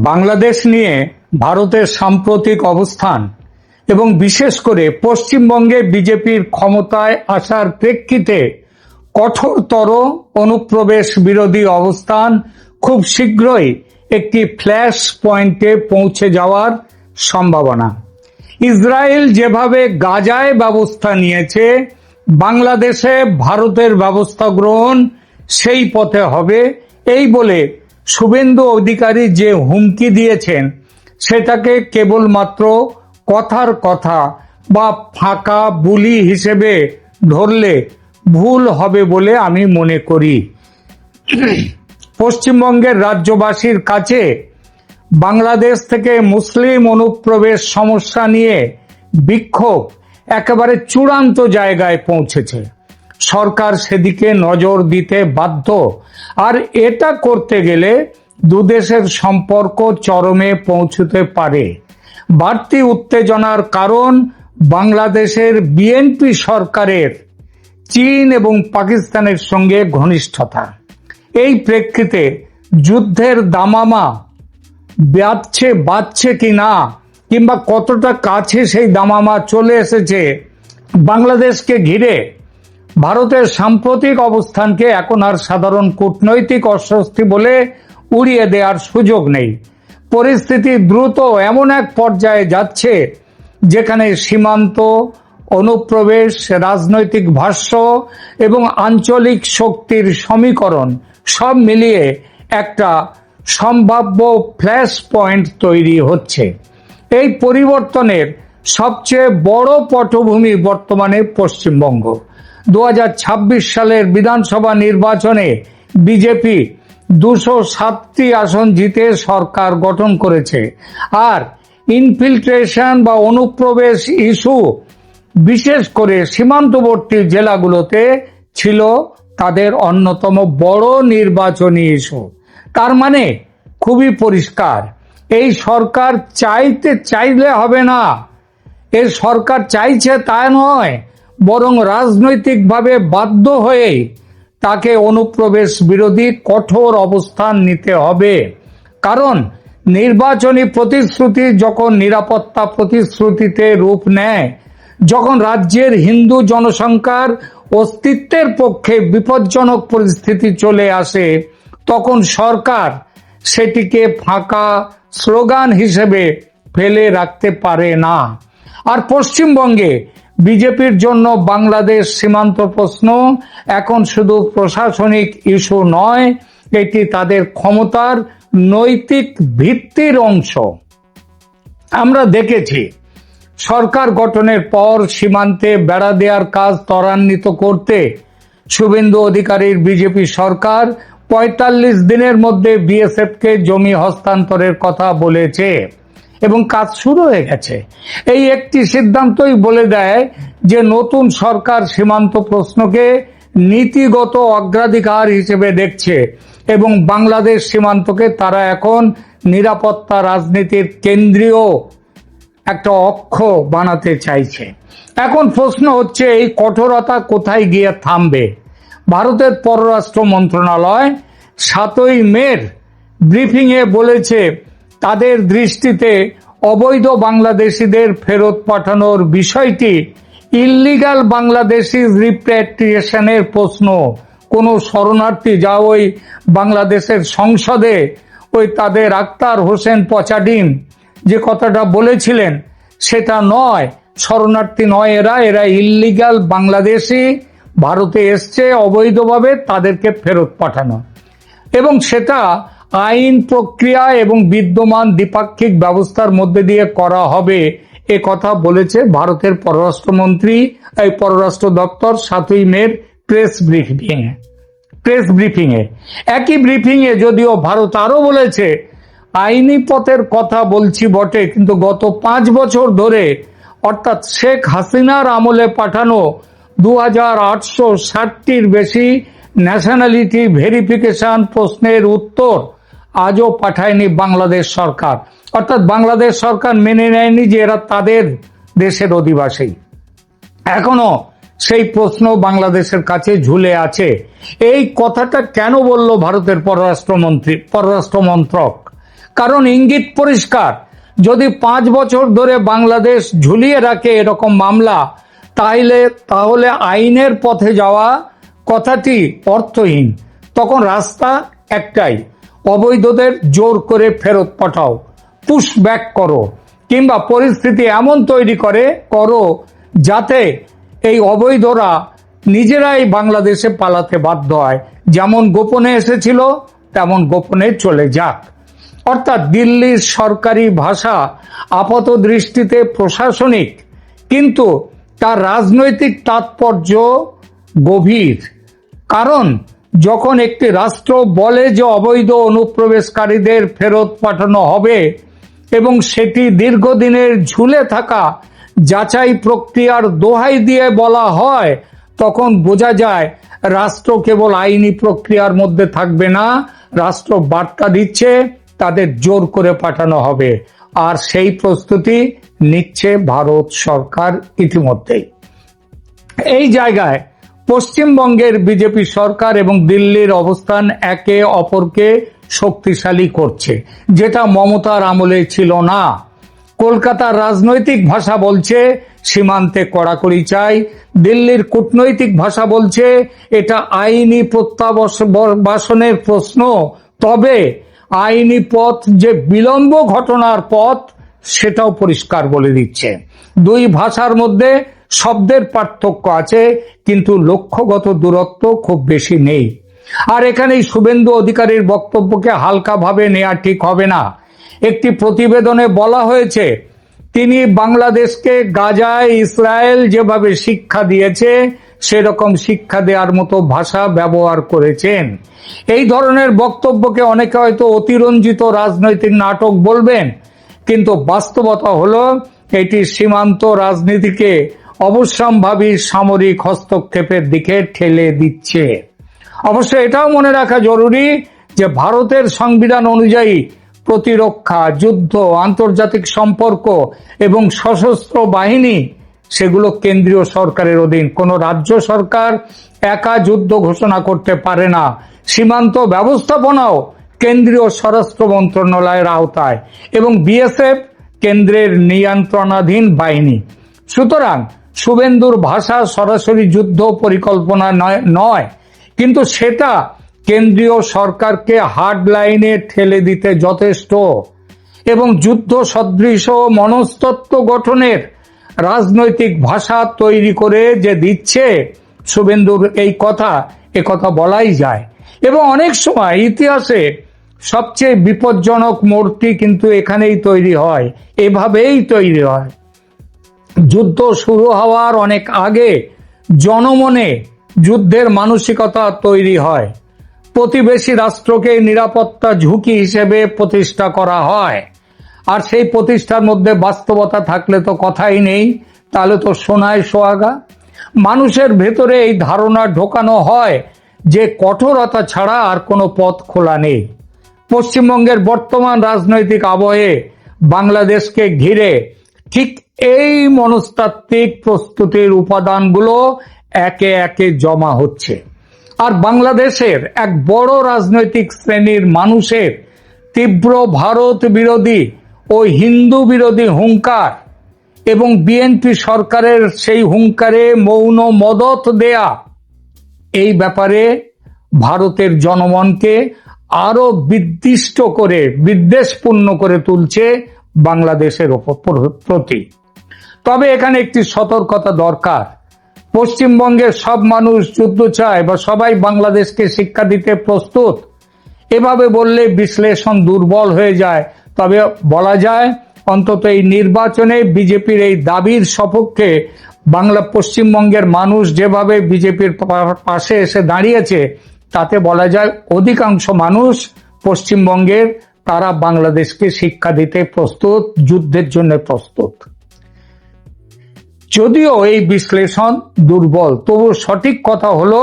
বাংলাদেশ নিয়ে ভারতের সাম্প্রতিক অবস্থান এবং বিশেষ করে পশ্চিমবঙ্গে বিজেপির ক্ষমতায় আসার প্রেক্ষিতে কঠোরতর অনুপ্রবেশ বিরোধী অবস্থান খুব শীঘ্রই একটি ফ্ল্যাশ পয়েন্টে পৌঁছে যাওয়ার সম্ভাবনা। ইসরায়েল যেভাবে গাজায় ব্যবস্থা নিয়েছে, বাংলাদেশে ভারতের ব্যবস্থা গ্রহণ সেই পথে হবে, এই বলে শুভেন্দু অধিকারী যে হুমকি দিয়েছেন সেটাকে কেবলমাত্র কথার কথা বা ফাঁকা বুলি হিসেবে ধরলে ভুল হবে বলে আমি মনে করি। পশ্চিমবঙ্গের রাজ্যবাসীর কাছে বাংলাদেশ থেকে মুসলিম অনুপ্রবেশ সমস্যা নিয়ে বিক্ষোভ একেবারে চূড়ান্ত জায়গায় পৌঁছেছে। সরকার সেদিকে নজর দিতে বাধ্য, আর এটা করতে গেলে দুদেশের সম্পর্ক চরমে পৌঁছতে পারে। বাড়তি উত্তেজনার কারণ বাংলাদেশের বিএনপি সরকারের চীন এবং পাকিস্তানের সঙ্গে ঘনিষ্ঠতা। এই প্রেক্ষিতে যুদ্ধের দামামা বাজছে কি না, কিংবা কতটা কাছে সেই দামামা চলে এসেছে বাংলাদেশকে ঘিরে, ভারতের সাম্প্রতিক অবস্থানকে এখন আর সাধারণ কূটনৈতিক অস্বস্তি বলে উড়িয়ে দেওয়ার সুযোগ নেই। পরিস্থিতি দ্রুত এমন এক পর্যায়ে যাচ্ছে যেখানে সীমান্ত, অনুপ্রবেশ, রাজনৈতিক ভাষ্য এবং আঞ্চলিক শক্তির সমীকরণ সব মিলিয়ে একটা সম্ভাব্য ফ্ল্যাশ পয়েন্ট তৈরি হচ্ছে। এই পরিবর্তনের সবচেয়ে বড় পটভূমি বর্তমানে পশ্চিমবঙ্গ। 2026 সালের বিধানসভা নির্বাচনে বিজেপি 207টি আসন জিতে সরকার গঠন করেছে, আর ইনফিল্ট্রেশন বা অনুপ্রবেশ ইস্যু বিশেষ করে সীমান্তবর্তী জেলাগুলোতে ছিল তাদের অন্যতম বড় নির্বাচনী ইস্যু। তার মানে খুবই পরিষ্কার, এই সরকার চাইলে হবে না। এই সরকার চাইছে তা নয়, বরং রাজনৈতিকভাবে বাধ্য হয়ে তাকে অনুপ্রবেশ বিরোধী কঠোর অবস্থান নিতে হবে। কারণ নির্বাচনী প্রতিশ্রুতি যখন নিরাপত্তা প্রতিশ্রুতিতে রূপ নেয়, যখন রাজ্যের হিন্দু জনসংখ্যার অস্তিত্বের পক্ষে বিপজ্জনক পরিস্থিতি চলে আসে, তখন সরকার সেটিকে ফাঁকা স্লোগান হিসেবে ফেলে রাখতে পারে না। আর পশ্চিমবঙ্গে বিজেপির জন্য বাংলাদেশ সীমান্ত প্রশ্ন এখন শুধু প্রশাসনিক ইস্যু নয়, এটি তাদের ক্ষমতার নৈতিক ভিত্তির অংশ। আমরা দেখেছি সরকার গঠনের পর সীমান্তে বেড়া দেওয়ার কাজ ত্বরান্বিত করতে শুভেন্দু অধিকারীর বিজেপি সরকার 45 দিনের মধ্যে বিএসএফকে জমি হস্তান্তরের কথা বলেছে এবং কাজ শুরু হয়ে গেছে। এই একটি সিদ্ধান্তই বলে দেয় যে নতুন সরকার সীমান্ত প্রশ্নকে নীতিগত অগ্রাধিকার হিসেবে দেখছে এবং বাংলাদেশ সীমান্তকে তারা এখন নিরাপত্তা রাজনীতির কেন্দ্রীয় একটা অক্ষ বানাতে চাইছে। এখন প্রশ্ন হচ্ছে, এই কঠোরতা কোথায় গিয়ে থামবে? ভারতের পররাষ্ট্র মন্ত্রণালয় 7ই মের ব্রিফিংয়ে বলেছে তাদের দৃষ্টিতে অবৈধ বাংলাদেশিদের ফেরত পাঠানোর বিষয়টি ইল্লিগাল বাংলাদেশি রিপ্যাট্রিয়েশনের প্রশ্ন। কোনো শরণার্থী যা ওই বাংলাদেশের সংসদে ওই তাদের আক্তার হোসেন পচাডিন যে কথাটা বলেছিলেন সেটা নয়। শরণার্থী নয়, এরা ইল্লিগাল বাংলাদেশি, ভারতে এসছে অবৈধভাবে, তাদেরকে ফেরত পাঠানো, এবং সেটা আইন প্রক্রিয়া এবং বিদ্যমান দ্বিপাক্ষিক ব্যবস্থার মধ্যে দিয়ে করা হবে, এ কথা বলেছে ভারতের পররাষ্ট্র দপ্তর 7ই মের প্রেস ব্রিফিংয়ে। একই ব্রিফিংয়ে যদিও ভারত আরো বলেছে, আইনি পথের কথা বলছি বটে, কিন্তু গত 5 বছর ধরে অর্থাৎ শেখ হাসিনার আমলে পাঠানো 2860টির বেশি ন্যাশনালিটি ভেরিফিকেশন প্রশ্নের উত্তর আজও পাঠায়নি বাংলাদেশ সরকার। অর্থাৎ বাংলাদেশ সরকার মেনে নেয়নি যে এরা তাদের দেশের অধিবাসী। এখনো সেই প্রশ্ন বাংলাদেশের কাছে ঝুলে আছে। এই কথাটা কেন বলল ভারতের পররাষ্ট্র মন্ত্রক? কারণ ইঙ্গিত পরিষ্কার, যদি 5 বছর ধরে বাংলাদেশ ঝুলিয়ে রাখে এরকম মামলা, তাহলে আইনের পথে যাওয়া কথাটি অর্থহীন। তখন রাস্তা একটাই, অবৈধদের জোর করে ফেরত পাঠাও, পুশ ব্যাক করো, কিংবা পরিস্থিতি এমন তৈরি করো যাতে এই অবৈধরা নিজেরাই বাংলাদেশে পালাতে বাধ্য হয়। যেমন গোপনে এসেছিল তেমন গোপনে চলে যাক। অর্থাৎ দিল্লির সরকারি ভাষা আপাত দৃষ্টিতে প্রশাসনিক, কিন্তু তার রাজনৈতিক তাৎপর্য গভীর। কারণ যখন একটি রাষ্ট্র বলে যে অবৈধ অনুপ্রবেশকারীদের ফেরত পাঠানো হবে এবং সেটি দীর্ঘদিনের ঝুলে থাকা যাচাই প্রক্রিয়ার দোহাই দিয়ে বলা হয়, তখন বোঝা যায় রাষ্ট্র কেবল আইনি প্রক্রিয়ার মধ্যে থাকবে না, রাষ্ট্র বার্তা দিচ্ছে তাদের জোর করে পাঠানো হবে। আর সেই প্রস্তুতি নিচ্ছে ভারত সরকার ইতিমধ্যেই। এই জায়গায় পশ্চিমবঙ্গের বিজেপি সরকার এবং দিল্লির অবস্থান একে অপরকে শক্তিশালী করছে, যেটা মমতার আমলে ছিল না। কলকাতার রাজনৈতিক ভাষা বলছে সীমান্তে কড়াকড়ি চাই, দিল্লির কূটনৈতিক ভাষা বলছে এটা আইনি প্রত্যাবাসনের প্রশ্ন, তবে আইনি পথ যে বিলম্ব ঘটনার পথ সেটাও পরিষ্কার বলে দিচ্ছে। দুই ভাষার মধ্যে শব্দের পার্থক্য আছে, কিন্তু লক্ষ্যগত দূরত্ব খুব বেশি নেই। আর এখানেই শুভেন্দু অধিকারীর বক্তব্যকে হালকাভাবে নেওয়া ঠিক হবে না। একটি প্রতিবেদনে বলা হয়েছে তিনি বাংলাদেশকে গাজায় ইসরায়েল যেভাবে শিক্ষা দিয়েছে সেরকম শিক্ষা দেওয়ার মতো ভাষা ব্যবহার করেছেন। এই ধরনের বক্তব্যকে অনেকে হয়তো অতিরঞ্জিত রাজনৈতিক নাটক বলবেন, কিন্তু বাস্তবতা হলো এটি সীমান্ত রাজনীতিকে অবশ্যম্ভাবী সামরিক হস্তক্ষেপের দিকে ঠেলে দিচ্ছে। অবশ্য এটাও মনে রাখা জরুরি যে ভারতের সংবিধান অনুযায়ী প্রতিরক্ষা, যুদ্ধ, আন্তর্জাতিক সম্পর্ক এবং সশস্ত্র বাহিনী সেগুলো কেন্দ্রীয় সরকারের অধীন। কোনো রাজ্য সরকার একা যুদ্ধ ঘোষণা করতে পারে না। সীমান্ত ব্যবস্থাপনাও কেন্দ্রীয় স্বরাষ্ট্র মন্ত্রণালয়ের আওতায় এবং বিএসএফ কেন্দ্রের নিয়ন্ত্রণাধীন বাহিনী। সুতরাং শুভেন্দুর ভাষা সরাসরি যুদ্ধ পরিকল্পনা নয়, কিন্তু সেটা কেন্দ্রীয় সরকারকে হার্ড লাইনে ঠেলে দিতে যথেষ্ট। এবং যুদ্ধ সদৃশ মনস্তত্ত্ব গঠনের রাজনৈতিক ভাষা তৈরি করে যে দিচ্ছে শুভেন্দুর এ কথা বলাই যায়। এবং অনেক সময় ইতিহাসে সবচেয়ে বিপজ্জনক মোড়টি কিন্তু এখানেই তৈরি হয়, এভাবেই তৈরি হয়। যুদ্ধ শুরু হওয়ার অনেক আগে জনমনে যুদ্ধের মানসিকতা তৈরি হয়, প্রতিবেশী রাষ্ট্রকে নিরাপত্তা ঝুঁকি হিসেবে প্রতিষ্ঠা করা হয়। আর সেই প্রতিষ্ঠার মধ্যে বাস্তবতা থাকলে তো কথাই নেই, তাহলে তো সোনায় সোহাগা। মানুষের ভেতরে এই ধারণা ঢোকানো হয় যে কঠোরতা ছাড়া আর কোনো পথ খোলা নেই। পশ্চিমবঙ্গের বর্তমান রাজনৈতিক আবহে বাংলাদেশকে ঘিরে ঠিক এই মনস্তাত্ত্বিক প্রস্তুতির উপাদানগুলো একে একে জমা হচ্ছে। আর বাংলাদেশের এক বড় রাজনৈতিক শ্রেণীর মানুষের তীব্র ভারত বিরোধী ও হিন্দু বিরোধী হুঙ্কার এবং বিএনপি সরকারের সেই হুঙ্কারে মৌন মদত দেয়া, এই ব্যাপারে ভারতের জনমনকে আরো বিদ্বেষপূর্ণ করে তুলছে বাংলাদেশের প্রতি। তবে এখানে একটি সতর্কতা দরকার। পশ্চিমবঙ্গের সব মানুষ যুদ্ধ চায় বা সবাই বাংলাদেশকে শিক্ষা দিতে প্রস্তুত, এভাবে বললে বিশ্লেষণ দুর্বল হয়ে যায়। তবে বলা যায় অন্তত এই নির্বাচনে বিজেপির এই দাবির সপক্ষে পশ্চিমবঙ্গের মানুষ যেভাবে বিজেপির পাশে এসে দাঁড়িয়েছে, তাতে বলা যায় অধিকাংশ মানুষ পশ্চিমবঙ্গের তারা বাংলাদেশকে শিক্ষা দিতে প্রস্তুত, যুদ্ধের জন্য প্রস্তুত। যদিও এই বিশ্লেষণ দুর্বল, তবু সঠিক কথা হলো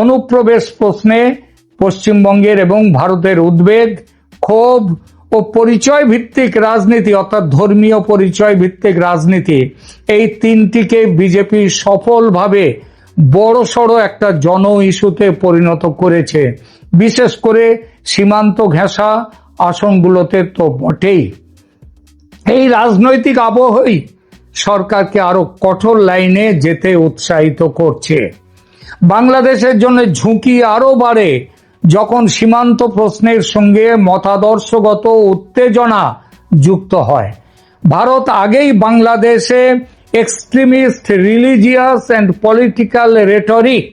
অনুপ্রবেশ প্রশ্নে পশ্চিমবঙ্গের এবং ভারতের উদ্বেগ, ক্ষোভ ও পরিচয় ভিত্তিক রাজনীতি, অর্থাৎ ধর্মীয় পরিচয় ভিত্তিক রাজনীতি, এই তিনটিকে বিজেপি সফলভাবে বড়সড় একটা জন ইস্যুতে পরিণত করেছে। বিশেষ করে সীমান্ত ঘেঁষা, আসনগুলোতে তো বটেই। এই রাজনৈতিক আবহই সরকারকে আরো কঠোর লাইনে যেতে উৎসাহিত করছে। বাংলাদেশের জন্য ঝুঁকি আরো বাড়ে যখন সীমান্ত প্রশ্নের সঙ্গে মতাদর্শগত উত্তেজনা যুক্ত হয়। ভারত আগেই বাংলাদেশে extremist religious and political rhetoric,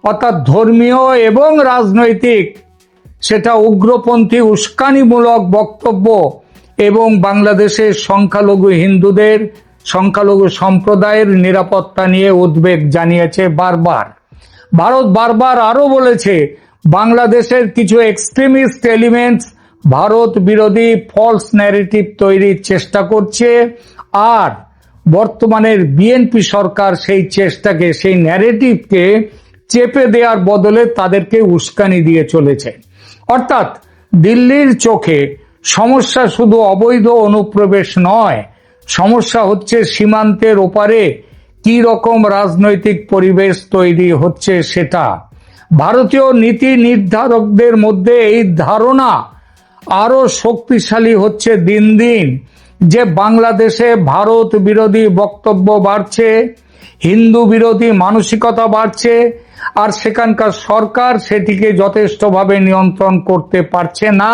অর্থাৎ ধর্মীয় এবং রাজনৈতিক সেটা উগ্রপন্থী উস্কানিমূলক বক্তব্য এবং বাংলাদেশের সংখ্যালঘু হিন্দুদের, সংখ্যালঘু সম্প্রদায়ের নিরাপত্তা নিয়ে উদ্বেগ জানিয়েছে বারবার। ভারত বারবার আরো বলেছে বাংলাদেশের কিছু এক্সট্রিমিস্ট এলিমেন্টস ভারত বিরোধী ফলস ন্যারেটিভ তৈরির চেষ্টা করছে, আর বর্তমানের বিএনপি সরকার সেই চেষ্টাকে, সেই ন্যারেটিভকে চেপে দেওয়ার বদলে তাদেরকে উস্কানি দিয়ে চলেছে। অর্থাৎ দিল্লির চোখে সমস্যা শুধু অবৈধ অনুপ্রবেশ নয়, সমস্যা হচ্ছে সীমান্তের ওপারে কি রকম রাজনৈতিক পরিবেশ তৈরি হচ্ছে সেটা। ভারতীয় নীতি নির্ধারকদের মধ্যে এই ধারণা আরো শক্তিশালী হচ্ছে দিন দিন যে বাংলাদেশে ভারত বিরোধী বক্তব্য বাড়ছে, হিন্দু বিরোধী মানসিকতা বাড়ছে, আর সেখানকার সরকার সেটিকে যথেষ্টভাবে নিয়ন্ত্রণ করতে পারছে না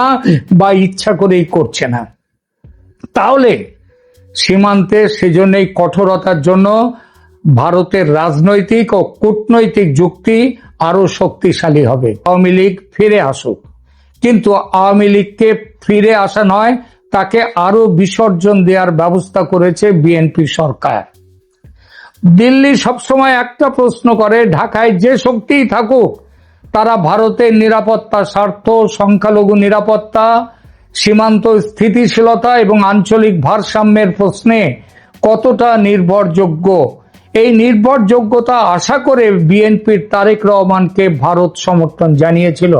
বা ইচ্ছা করেই করছে না। তাহলে সীমান্তে সেজন্যই কঠোরতার জন্য ভারতের রাজনৈতিক ও কূটনৈতিক যুক্তি আরো শক্তিশালী হবে। আওয়ামী লীগ ফিরে আসুক, কিন্তু আওয়ামী লীগকে ফিরে আসা নয়, তাকে আরো বিসর্জন দেওয়ার ব্যবস্থা করেছে বিএনপি সরকার। দিল্লি সবসময় একটা প্রশ্ন করে, ঢাকায় যে শক্তিই থাকুক তারা ভারতের নিরাপত্তা স্বার্থ, সংখ্যালঘু নিরাপত্তা, সীমান্ত স্থিতিশীলতা এবং আঞ্চলিক ভারসাম্যের প্রশ্নে কতটা নির্ভরযোগ্য। এই নির্ভরযোগ্যতা আশা করে বিএনপির তারেক রহমানকে ভারত সমর্থন জানিয়েছিল,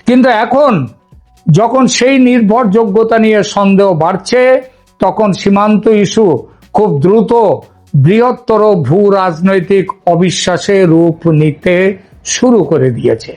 কিন্তু এখন যখন সেই নির্ভরযোগ্যতা নিয়ে সন্দেহ বাড়ছে, তখন সীমান্ত ইস্যু খুব দ্রুত বৃহত্তর ভূ রাজনৈতিক অবিশ্বাসে রূপ নিতে শুরু করে দিয়েছে।